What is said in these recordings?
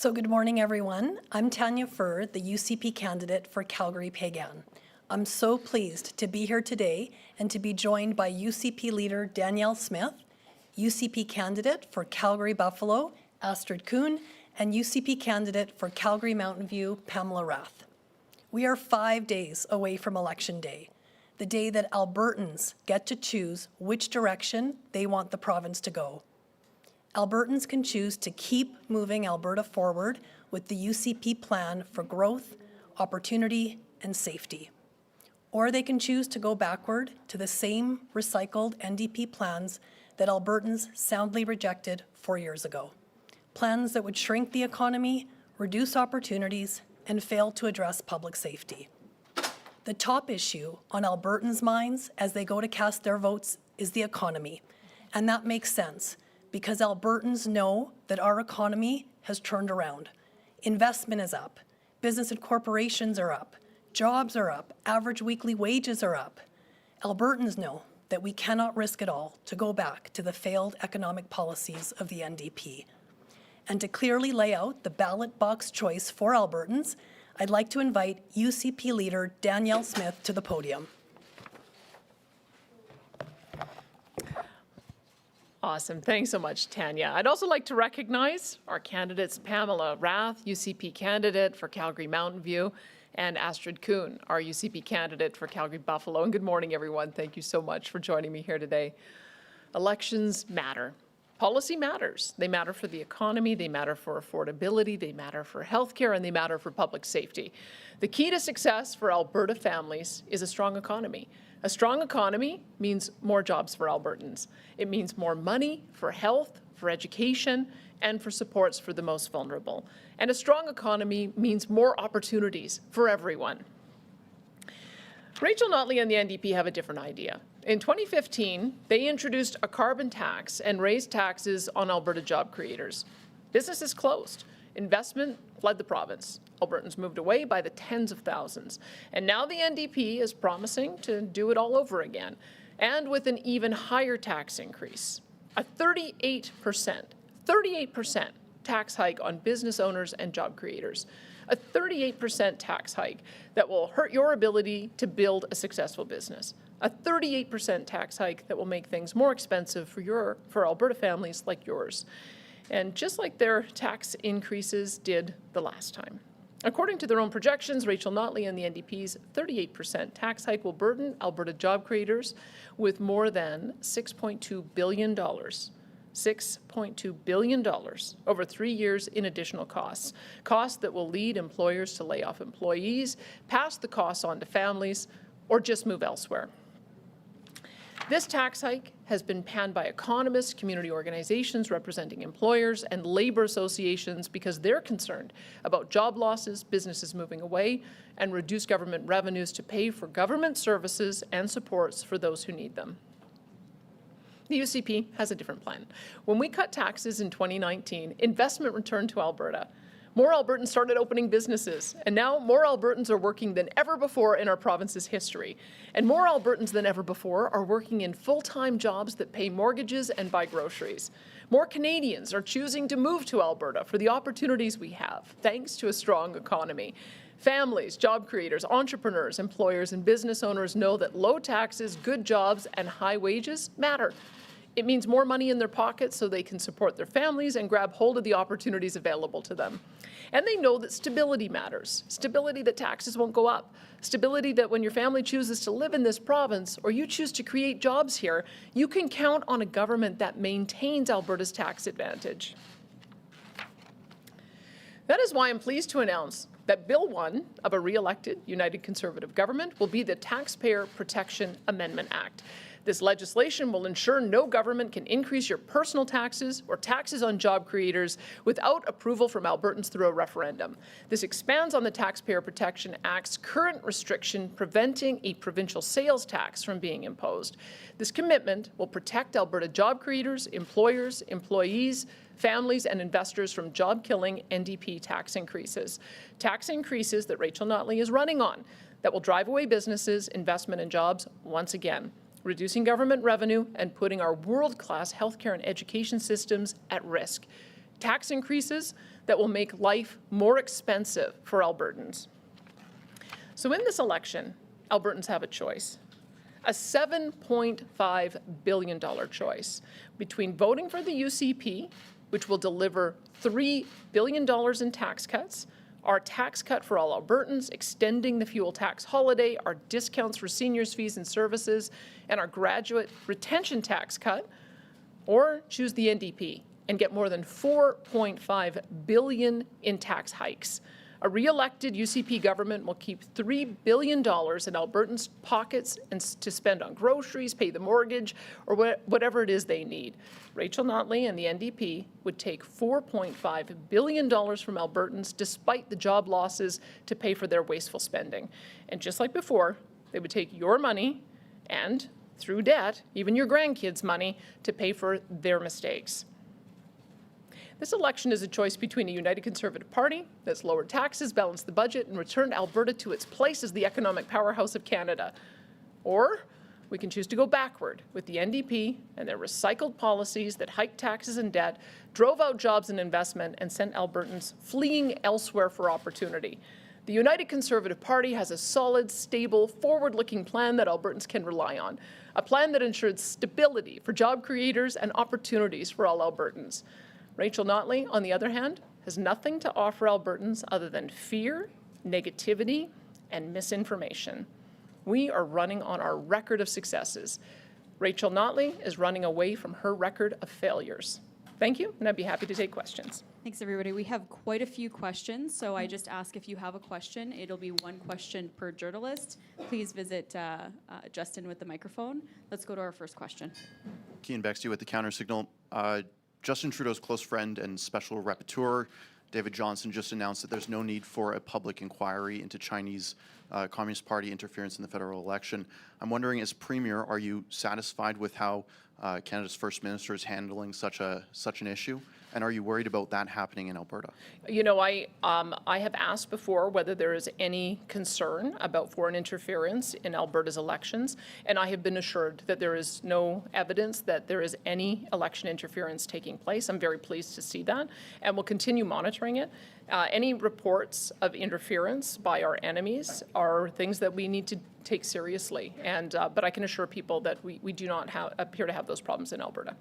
So good morning, everyone. I'm Tanya, the UCP candidate for Calgary-Piegan. I'm so pleased to be here today and to be joined by UCP leader Danielle Smith, UCP candidate for Calgary-Buffalo, Astrid Kuhn, and UCP candidate for Calgary-Mountain View, Pamela Rath. We are 5 days away from Election Day, the day that Albertans get to choose which direction they want the province to go. Albertans can choose to keep moving Alberta forward with the UCP plan for growth, opportunity, and safety. Or they can choose to go backward to the same recycled NDP plans that Albertans soundly rejected 4 years ago. Plans that would shrink the economy, reduce opportunities, and fail to address public safety. The top issue on Albertans' minds as they go to cast their votes is the economy, and that makes sense because Albertans know that our economy has turned around. Investment is up, business and corporations are up, jobs are up, average weekly wages are up. Albertans know that we cannot risk it all to go back to the failed economic policies of the NDP. And to clearly lay out the ballot box choice for Albertans, I'd like to invite UCP leader Danielle Smith to the podium. Awesome. Thanks so much, Tanya. I'd also like to recognize our candidates, Pamela Rath, UCP candidate for Calgary Mountain View, and Astrid Kuhn, our UCP candidate for Calgary Buffalo. And good morning, everyone. Thank you so much for joining me here today. Elections matter. Policy matters. They matter for the economy, they matter for affordability, they matter for healthcare, and they matter for public safety. The key to success for Alberta families is a strong economy. A strong economy means more jobs for Albertans. It means more money for health, for education, and for supports for the most vulnerable. And a strong economy means more opportunities for everyone. Rachel Notley and the NDP have a different idea. In 2015, they introduced a carbon tax and raised taxes on Alberta job creators. Businesses closed. Investment fled the province. Albertans moved away by the tens of thousands. And now the NDP is promising to do it all over again, and with an even higher tax increase. A 38% tax hike on business owners and job creators. A 38% tax hike that will hurt your ability to build a successful business. A 38% tax hike that will make things more expensive for Alberta families like yours. And just like their tax increases did the last time. According to their own projections, Rachel Notley and the NDP's 38% tax hike will burden Alberta job creators with more than $6.2 billion. $6.2 billion over 3 years in additional costs. Costs that will lead employers to lay off employees, pass the costs on to families, or just move elsewhere. This tax hike has been panned by economists, community organizations representing employers, and labor associations because they're concerned about job losses, businesses moving away, and reduced government revenues to pay for government services and supports for those who need them. The UCP has a different plan. When we cut taxes in 2019, investment returned to Alberta. More Albertans started opening businesses, and now more Albertans are working than ever before in our province's history. And more Albertans than ever before are working in full-time jobs that pay mortgages and buy groceries. More Canadians are choosing to move to Alberta for the opportunities we have, thanks to a strong economy. Families, job creators, entrepreneurs, employers, and business owners know that low taxes, good jobs, and high wages matter. It means more money in their pockets so they can support their families and grab hold of the opportunities available to them. And they know that stability matters. Stability that taxes won't go up. Stability that when your family chooses to live in this province or you choose to create jobs here, you can count on a government that maintains Alberta's tax advantage. That is why I'm pleased to announce that Bill 1 of a re-elected United Conservative government will be the Taxpayer Protection Amendment Act. This legislation will ensure no government can increase your personal taxes or taxes on job creators without approval from Albertans through a referendum. This expands on the Taxpayer Protection Act's current restriction preventing a provincial sales tax from being imposed. This commitment will protect Alberta job creators, employers, employees, families and investors from job-killing NDP tax increases. Tax increases that Rachel Notley is running on that will drive away businesses, investment and jobs once again, reducing government revenue and putting our world-class healthcare and education systems at risk. tax increases that will make life more expensive for Albertans. So in this election, Albertans have a choice. A $7.5 billion choice between voting for the UCP, which will deliver $3 billion in tax cuts, our tax cut for all Albertans, extending the fuel tax holiday, our discounts for seniors' fees and services, and our graduate retention tax cut, or choose the NDP and get more than $4.5 billion in tax hikes. A re-elected UCP government will keep $3 billion in Albertans' pockets and to spend on groceries, pay the mortgage, or whatever it is they need. Rachel Notley and the NDP would take $4.5 billion from Albertans despite the job losses to pay for their wasteful spending. And just like before, they would take your money and, through debt, even your grandkids' money to pay for their mistakes. This election is a choice between a united Conservative Party that's lowered taxes, balanced the budget, and returned Alberta to its place as the economic powerhouse of Canada. Or we can choose to go backward with the NDP and their recycled policies that hiked taxes and debt, drove out jobs and investment, and sent Albertans fleeing elsewhere for opportunity. The United Conservative Party has a solid, stable, forward-looking plan that Albertans can rely on, a plan that ensures stability for job creators and opportunities for all Albertans. Rachel Notley, on the other hand, has nothing to offer Albertans other than fear, negativity, and misinformation. We are running on our record of successes. Rachel Notley is running away from her record of failures. Thank you, and I'd be happy to take questions. Thanks, everybody. We have quite a few questions, so I just ask if you have a question. It'll be one question per journalist. Please visit Justin with the microphone. Let's go to our first question. Cian Bexley with the Counter Signal. Justin Trudeau's close friend and special rapporteur, David Johnston, just announced that there's no need for a public inquiry into Chinese Communist Party interference in the federal election. I'm wondering, as Premier, are you satisfied with how Canada's First Minister is handling such an issue? And are you worried about that happening in Alberta? You know, I have asked before whether there is any concern about foreign interference in Alberta's elections, and I have been assured that there is no evidence that there is any election interference taking place. I'm very pleased to see that, and we'll continue monitoring it. Any reports of interference by our enemies are things that we need to take seriously, and but I can assure people that we do not appear to have those problems in Alberta.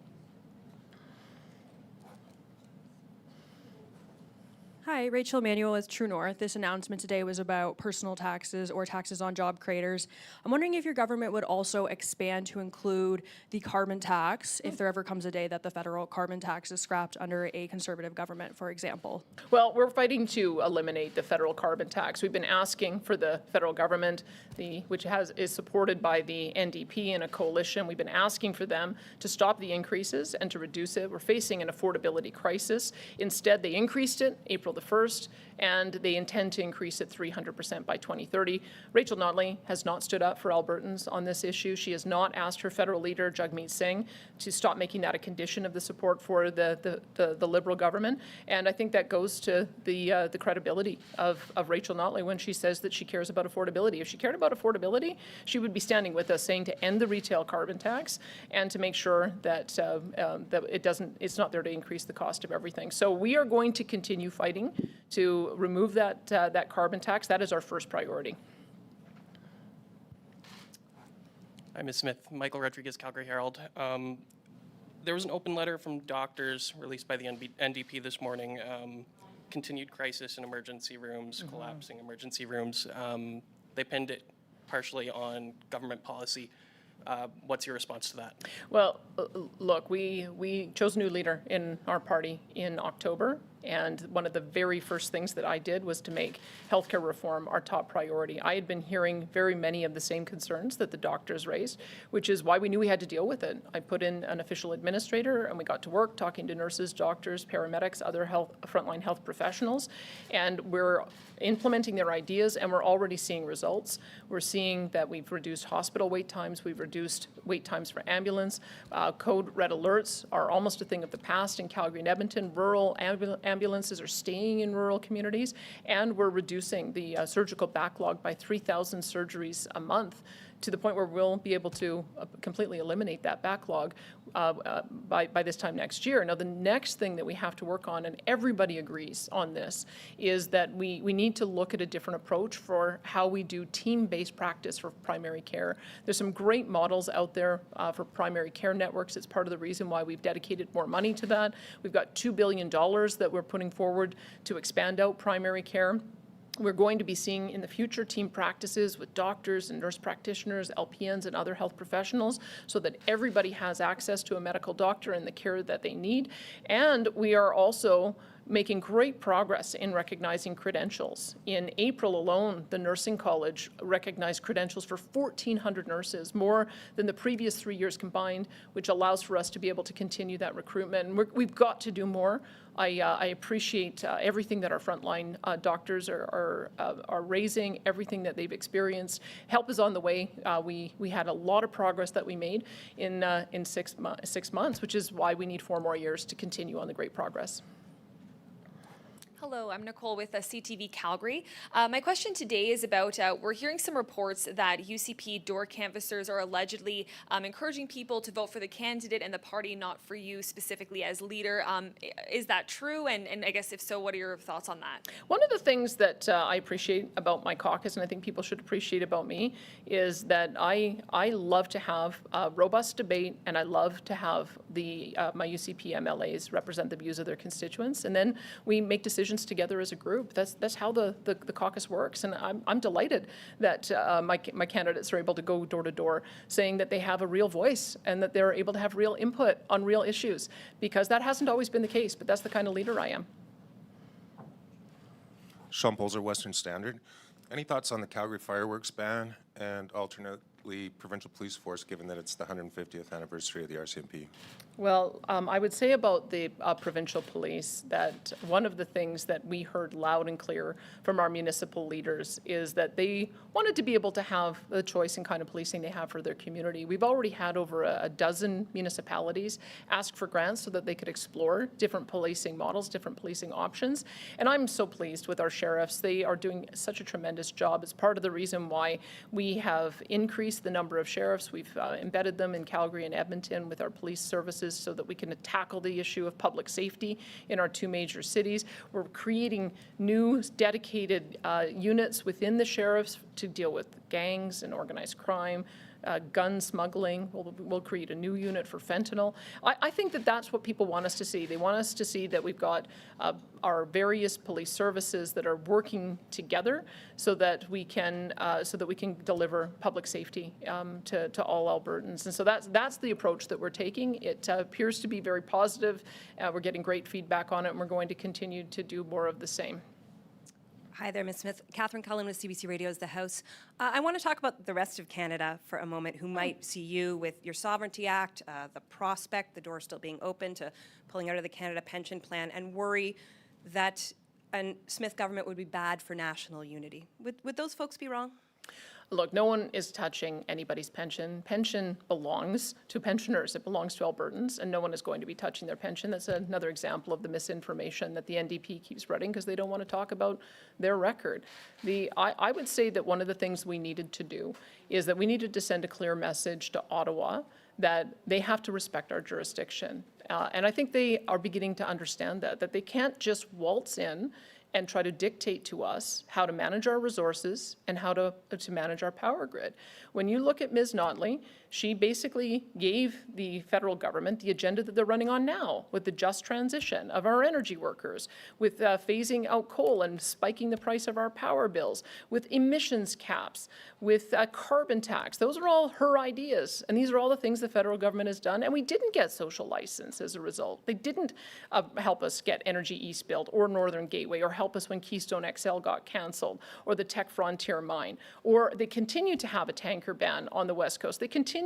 Hi, Rachel Emanuel with True North. This announcement today was about personal taxes or taxes on job creators. I'm wondering if your government would also expand to include the carbon tax if there ever comes a day that the federal carbon tax is scrapped under a Conservative government, for example. Well, we're fighting to eliminate the federal carbon tax. We've been asking for the federal government, which is supported by the NDP and a coalition. We've been asking for them to stop the increases and to reduce it. We're facing an affordability crisis. Instead, they increased it April the 1st, and they intend to increase it 300% by 2030. Rachel Notley has not stood up for Albertans on this issue. She has not asked her federal leader, Jagmeet Singh, to stop making that a condition of the support for the Liberal government. And I think that goes to the credibility of Rachel Notley when she says that she cares about affordability. If she cared about affordability, she would be standing with us saying to end the retail carbon tax and to make sure that that it's not there to increase the cost of everything. So we are going to continue fighting to remove that carbon tax. That is our first priority. Hi, Ms. Smith. Michael Rodriguez, Calgary Herald. There was an open letter from doctors released by the NDP this morning. Continued crisis in emergency rooms, collapsing emergency rooms. They pinned it partially on government policy. What's your response to that? Well, look, we chose a new leader in our party in October, and one of the very first things that I did was to make healthcare reform our top priority. I had been hearing very many of the same concerns that the doctors raised, which is why we knew we had to deal with it. I put in an official administrator, and we got to work talking to nurses, doctors, paramedics, other frontline health professionals, and we're implementing their ideas, and we're already seeing results. We're seeing that we've reduced hospital wait times, we've reduced wait times for ambulance. Code red alerts are almost a thing of the past in Calgary and Edmonton. Rural ambulances are staying in rural communities, and we're reducing the surgical backlog by 3,000 surgeries a month to the point where we'll be able to completely eliminate that backlog by this time next year. Now, the next thing that we have to work on, and everybody agrees on this, is that we need to look at a different approach for how we do team-based practice for primary care. There's some great models out there for primary care networks. It's part of the reason why we've dedicated more money to that. We've got $2 billion that we're putting forward to expand out primary care. We're going to be seeing in the future team practices with doctors and nurse practitioners, LPNs, and other health professionals so that everybody has access to a medical doctor and the care that they need. And we are also making great progress in recognizing credentials. In April alone, the Nursing College recognized credentials for 1,400 nurses, more than the previous 3 years combined, which allows for us to be able to continue that recruitment. And we've got to do more. I appreciate everything that our frontline doctors are raising, everything that they've experienced. Help is on the way. We had a lot of progress that we made in 6 months, which is why we need 4 more years to continue on the great progress. Hello, I'm Nicole with CTV Calgary. My question today is about, we're hearing some reports that UCP door canvassers are allegedly encouraging people to vote for the candidate and the party, not for you specifically as leader. Is that true? And I guess if so, what are your thoughts on that? One of the things that I appreciate about my caucus, and I think people should appreciate about me, is that I love to have a robust debate, and I love to have my UCP MLAs represent the views of their constituents, and then we make decisions together as a group. That's how the caucus works, and I'm delighted that my candidates are able to go door to door saying that they have a real voice and that they're able to have real input on real issues, because that hasn't always been the case, but that's the kind of leader I am. Sean Polzer, Western Standard. Any thoughts on the Calgary fireworks ban and alternately provincial police force, given that it's the 150th anniversary of the RCMP? Well, I would say about the provincial police that one of the things that we heard loud and clear from our municipal leaders is that they wanted to be able to have the choice in kind of policing they have for their community. We've already had over a dozen municipalities ask for grants so that they could explore different policing models, different policing options. And I'm so pleased with our sheriffs. They are doing such a tremendous job. It's part of the reason why we have increased the number of sheriffs. We've embedded them in Calgary and Edmonton with our police services so that we can tackle the issue of public safety in our 2 major cities. We're creating new dedicated units within the sheriffs to deal with gangs and organized crime, gun smuggling. We'll create a new unit for fentanyl. I think that that's what people want us to see. They want us to see that we've got our various police services that are working together so that we can deliver public safety to all Albertans. And so that's the approach that we're taking. It appears to be very positive. We're getting great feedback on it, and we're going to continue to do more of the same. Hi there, Ms. Smith. Catherine Cullen with CBC Radio's The House. I want to talk about the rest of Canada for a moment, who might see you with your Sovereignty Act, the prospect, the door still being open to pulling out of the Canada Pension Plan, and worry that a Smith government would be bad for national unity. Would those folks be wrong? Look, no one is touching anybody's pension. Pension belongs to pensioners. It belongs to Albertans, and no one is going to be touching their pension. That's another example of the misinformation that the NDP keeps spreading because they don't want to talk about their record. I would say that one of the things we needed to do is that we needed to send a clear message to Ottawa that they have to respect our jurisdiction. And I think they are beginning to understand that they can't just waltz in and try to dictate to us how to manage our resources and how to manage our power grid. When you look at Ms. Notley, she basically gave the federal government the agenda that they're running on now with the just transition of our energy workers, with phasing out coal and spiking the price of our power bills, with emissions caps, with a carbon tax. Those are all her ideas, and these are all the things the federal government has done, and we didn't get social license as a result. They didn't help us get Energy East built or Northern Gateway, or help us when Keystone XL got canceled, or the Tech Frontier mine, or they continue to have a tanker ban on the West Coast. They continued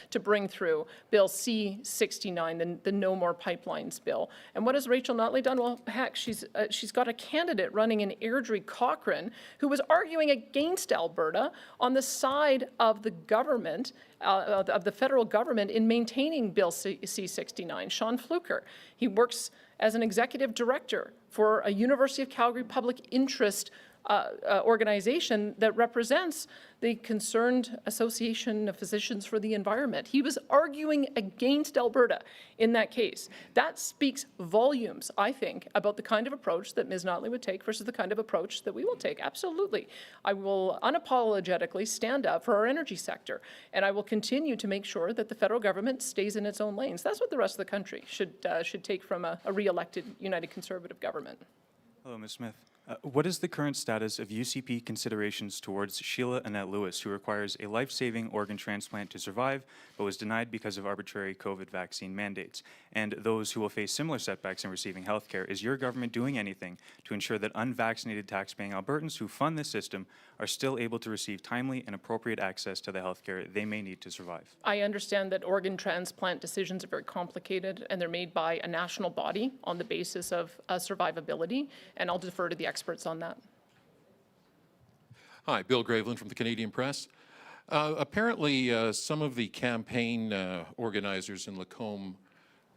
to bring through Bill C-69, the No More Pipelines bill. And what has Rachel Notley done? Well, heck, she's got a candidate running in Airdrie Cochrane who was arguing against Alberta on the side of the government, of the federal government, in maintaining Bill C-69, Sean Fluker. He works as an executive director for a University of Calgary public interest organization that represents the Concerned Association of Physicians for the Environment. He was arguing against Alberta in that case. That speaks volumes, I think, about the kind of approach that Ms. Notley would take versus the kind of approach that we will take. Absolutely. I will unapologetically stand up for our energy sector, and I will continue to make sure that the federal government stays in its own lanes. That's what the rest of the country should take from a re-elected United Conservative government. Hello, Ms. Smith. What is the current status of UCP considerations towards Sheila Annette Lewis, who requires a life-saving organ transplant to survive, but was denied because of arbitrary COVID vaccine mandates, and those who will face similar setbacks in receiving health care? Is your government doing anything to ensure that unvaccinated tax-paying Albertans who fund this system are still able to receive timely and appropriate access to the health care they may need to survive? I understand that organ transplant decisions are very complicated, and they're made by a national body on the basis of survivability, and I'll defer to the experts on that. Hi, Bill Graveland from the Canadian Press. Apparently, some of the campaign organizers in Lacombe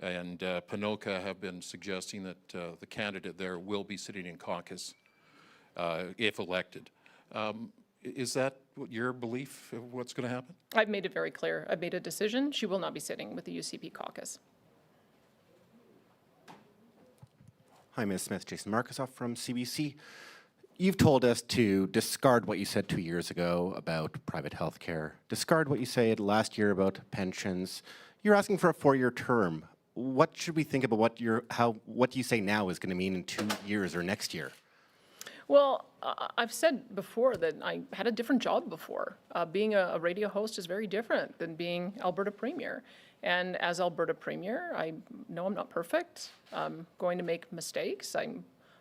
and Ponoka have been suggesting that the candidate there will be sitting in caucus if elected. Is that your belief of what's going to happen? I've made it very clear. I've made a decision. She will not be sitting with the UCP caucus. Hi, Ms. Smith. Jason Markusoff from CBC. You've told us to discard what you said 2 years ago about private health care, discard what you said last year about pensions. You're asking for a 4-year term. What should we think about what you say now is going to mean in 2 years or next year? Well, I've said before that I had a different job before. Being a radio host is very different than being Alberta Premier. And as Alberta Premier, I know I'm not perfect. I'm going to make mistakes. I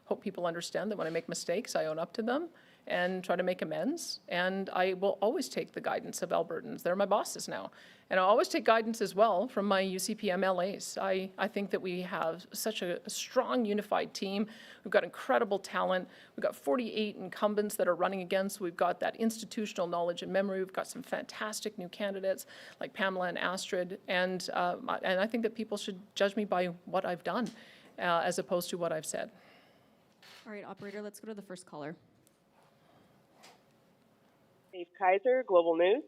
hope people understand that when I make mistakes, I own up to them and try to make amends. And I will always take the guidance of Albertans. They're my bosses now. And I'll always take guidance as well from my UCP MLAs. I think that we have such a strong, unified team. We've got incredible talent. We've got 48 incumbents that are running against. We've got that institutional knowledge and memory. We've got some fantastic new candidates like Pamela and Astrid. And I think that people should judge me by what I've done as opposed to what I've said. All right, operator, let's go to the first caller. Dave Kaiser, Global News.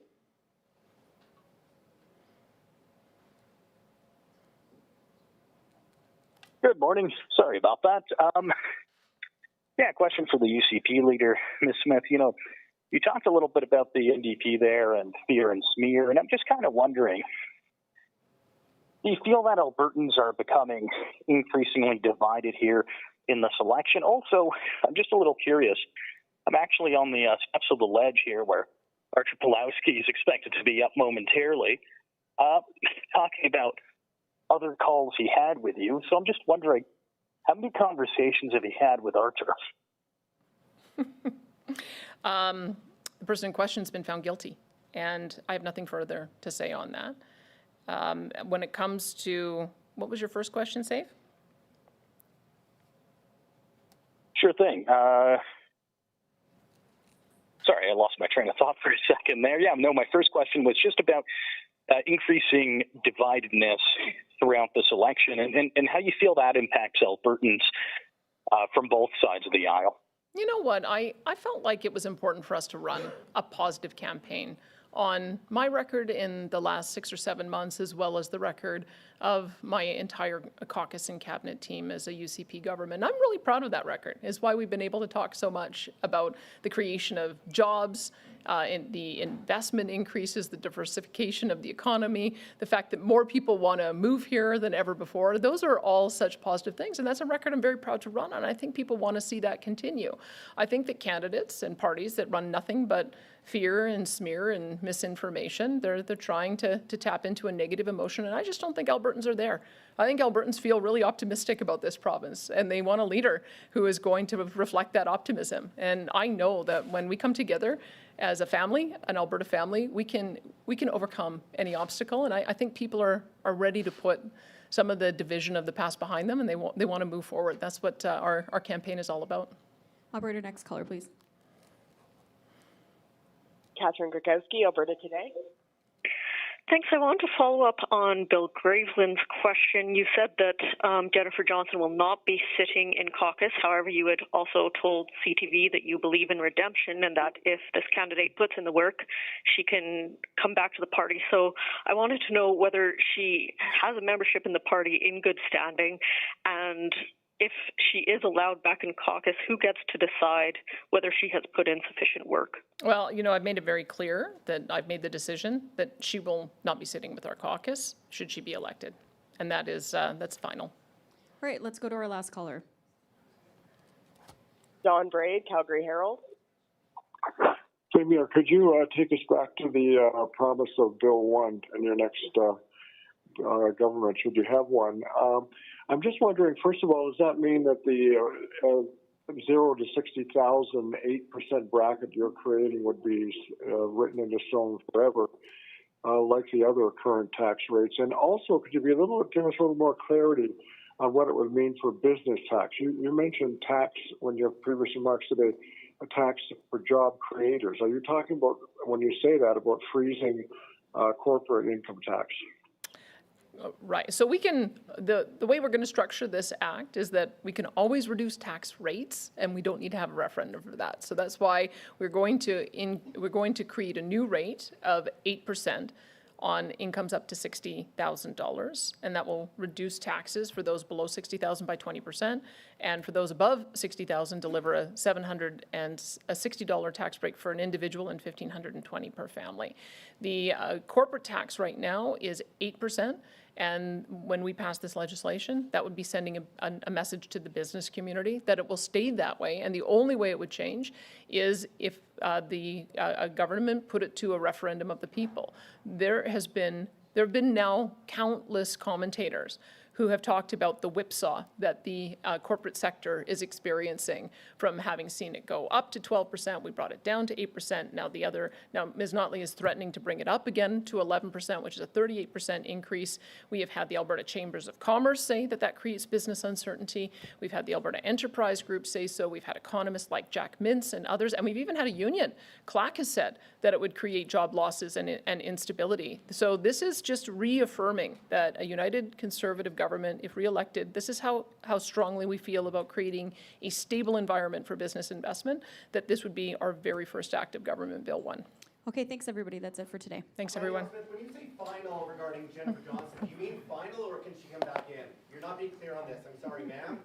Good morning. Sorry about that. Question for the UCP leader, Ms. Smith. You talked a little bit about the NDP there and fear and smear, and I'm just kind of wondering, do you feel that Albertans are becoming increasingly divided here in this election? Also, I'm just a little curious. I'm actually on the steps of the ledge here where Archer Pulowski is expected to be up momentarily, talking about other calls he had with you. So I'm just wondering, how many conversations have he had with Archer? The person in question has been found guilty, and I have nothing further to say on that. When it comes to, what was your first question, Save? Sure thing. Sorry, I lost my train of thought for a second there. My first question was just about increasing dividedness throughout this election and how you feel that impacts Albertans from both sides of the aisle. You know what? I felt like it was important for us to run a positive campaign on my record in the last 6 or 7 months, as well as the record of my entire caucus and cabinet team as a UCP government. I'm really proud of that record. It's why we've been able to talk so much about the creation of jobs, in the investment increases, the diversification of the economy, the fact that more people want to move here than ever before. Those are all such positive things, and that's a record I'm very proud to run on. I think people want to see that continue. I think that candidates and parties that run nothing but fear and smear and misinformation, they're trying to tap into a negative emotion, and I just don't think Albertans are there. I think Albertans feel really optimistic about this province, and they want a leader who is going to reflect that optimism. And I know that when we come together as a family, an Alberta family, we can overcome any obstacle, and I think people are ready to put some of the division of the past behind them, and they want to move forward. That's what our campaign is all about. Operator, next caller, please. Catherine Gregowski, Alberta Today. Thanks. I want to follow up on Bill Gravelin's question. You said that Jennifer Johnson will not be sitting in caucus. However, you had also told CTV that you believe in redemption and that if this candidate puts in the work, she can come back to the party. So I wanted to know whether she has a membership in the party in good standing, and if she is allowed back in caucus, who gets to decide whether she has put in sufficient work? Well, I've made it very clear that I've made the decision that she will not be sitting with our caucus should she be elected. And that is, that's final. All right, let's go to our last caller. Don Braid, Calgary Herald. Premier, could you take us back to the promise of Bill 1 in your next government, should you have one? I'm just wondering, first of all, does that mean that the 0 to 60,000, 8% bracket you're creating would be written into stone forever, like the other current tax rates? And also, could you give us a little more clarity on what it would mean for business tax? You mentioned tax when your previous remarks today, a tax for job creators. Are you talking about, when you say that, about freezing corporate income tax? Right. So we can, the way we're going to structure this act is that we can always reduce tax rates, and we don't need to have a referendum for that. So that's why we're going to create a new rate of 8% on incomes up to $60,000, and that will reduce taxes for those below $60,000 by 20%, and for those above $60,000, deliver a $760 tax break for an individual and $1,520 per family. The corporate tax right now is 8%. And when we pass this legislation, that would be sending a message to the business community that it will stay that way. And the only way it would change is if the government put it to a referendum of the people. There have been now countless commentators who have talked about the whipsaw that the corporate sector is experiencing from having seen it go up to 12%. We brought it down to 8%. Now Ms. Notley is threatening to bring it up again to 11%, which is a 38% increase. We have had the Alberta Chambers of Commerce say that creates business uncertainty. We've had the Alberta Enterprise Group say so. We've had economists like Jack Mintz and others, and we've even had a union. CLAC has said that it would create job losses and instability. So this is just reaffirming that a united Conservative government, if re-elected, this is how strongly we feel about creating a stable environment for business investment, that this would be our very first act of government, Bill 1. Okay, thanks everybody. That's it for today. Thanks everyone. When you say final regarding Jennifer Johnson, do you mean final or can she come back in? You're not being clear on this. I'm sorry, ma'am.